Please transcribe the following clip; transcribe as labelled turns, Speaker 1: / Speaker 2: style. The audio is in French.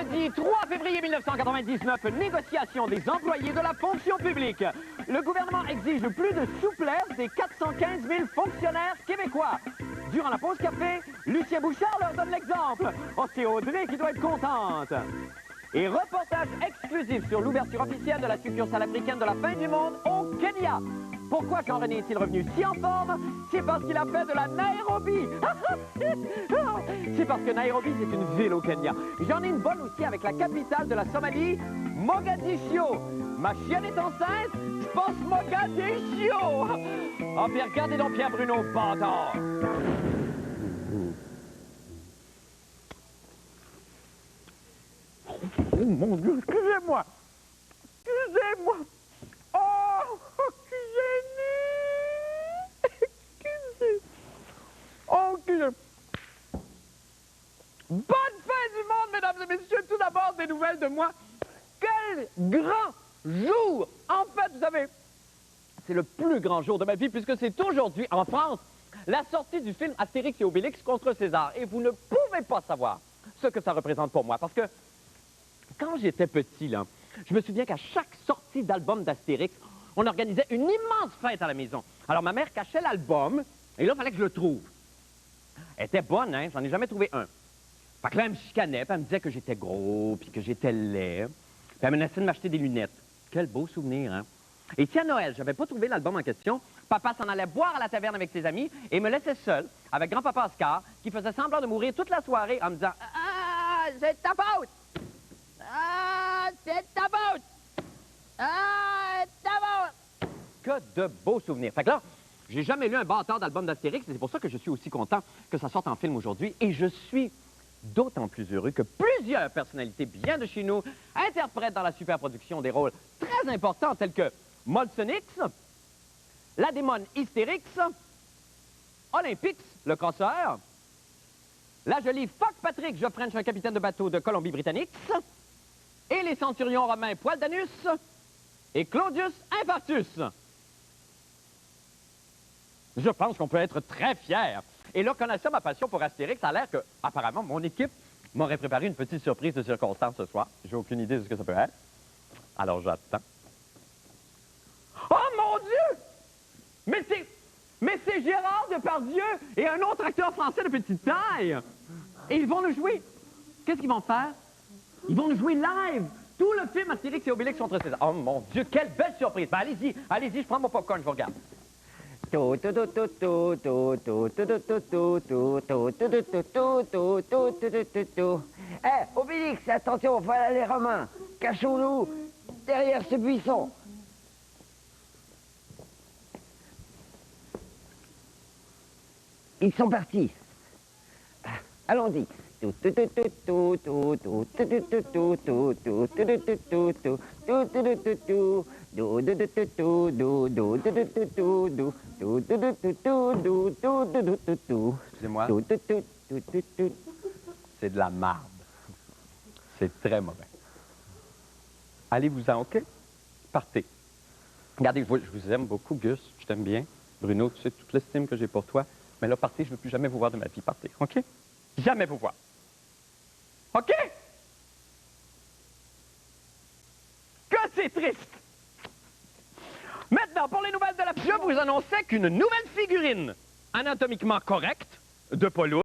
Speaker 1: Jeudi 3 février 1999, négociation des employés de la fonction publique. Le gouvernement exige plus de souplesse des 415 000 fonctionnaires québécois. Durant la pause café, Lucien Bouchard leur donne l'exemple. Oh, c'est Audrey qui doit être contente. Et reportage exclusif sur l'ouverture officielle de la succursale africaine de la fin du monde au Kenya. Pourquoi Jean-René est-il revenu si en forme? C'est parce qu'il a fait de la Nairobi. C'est parce que Nairobi, c'est une ville au Kenya. J'en ai une bonne aussi avec la capitale de la Somalie, Mogadiscio. Ma chienne est enceinte, je pense Mogadiscio. Oh, puis regardez donc Pierre Bruno, bâtard. Oh mon Dieu, excusez-moi. Excusez-moi. Oh, excusez. Oh, excusez. Bonne fin du monde, mesdames et messieurs. Tout d'abord, des nouvelles de moi. Quel grand jour! En fait, vous savez, c'est le plus grand jour de ma vie puisque c'est aujourd'hui, en France, la sortie du film Astérix et Obélix contre César. Et vous ne pouvez pas savoir ce que ça représente pour moi parce que quand j'étais petit, là, je me souviens qu'à chaque sortie d'album d'Astérix, on organisait une immense fête à la maison. Alors, ma mère cachait l'album, et là, il fallait que je le trouve. Elle était bonne, hein? J'en ai jamais trouvé un. Fait que là, elle me chicanait, puis elle me disait que j'étais gros, puis que j'étais laid. Puis elle menaçait de m'acheter des lunettes. Quel beau souvenir, hein? Et si à Noël, j'avais pas trouvé l'album en question, papa s'en allait boire à la taverne avec ses amis et me laissait seul avec grand-papa Oscar, qui faisait semblant de mourir toute la soirée en me disant « Ah, c'est ta faute! Ah, c'est ta faute! Ah, c'est ta faute! » Que de beaux souvenirs. Fait que là, j'ai jamais lu un bâtard d'album d'Astérix et c'est pour ça que je suis aussi content que ça sorte en film aujourd'hui. Et je suis d'autant plus heureux que plusieurs personnalités bien de chez nous interprètent dans la superproduction des rôles très importants tels que Molsonix, la démone Hystérix, Olympix, le crosseur, la jolie Fock Patrick Geoffrench, un capitaine de bateau de Colombie-Britannique, et les centurions romains Poil d'Anus et Claudius Infarctus. Je pense qu'on peut être très fiers. Et là, connaissant ma passion pour Astérix, ça a l'air que, apparemment, mon équipe m'aurait préparé une petite surprise de circonstance ce soir. J'ai aucune idée de ce que ça peut être. Alors, j'attends. Oh, mon Dieu! Mais c'est Gérard Depardieu et un autre acteur français de petite taille. Et ils vont nous jouer. Qu'est-ce qu'ils vont faire? Ils vont nous jouer live. Tout le film Astérix et Obélix contre César. Oh, mon Dieu, quelle belle surprise. Ben, allez-y, je prends mon popcorn, je vous regarde.
Speaker 2: Eh, Obélix, attention, voilà les Romains. Cachons-nous derrière ce buisson. Ils sont partis. Allons-y.
Speaker 1: Excusez-moi. C'est de la marde. C'est très mauvais. Allez-vous-en, OK? Partez. Regardez, je vous aime beaucoup, Gus. Je t'aime bien. Bruno, tu sais toute l'estime que j'ai pour toi. Mais là, partez, je ne veux plus jamais vous voir de ma vie. Partez, OK? Jamais vous voir. OK? Que c'est triste! Maintenant, pour les nouvelles de la... Je vous annonçais qu'une nouvelle figurine anatomiquement correcte de Polo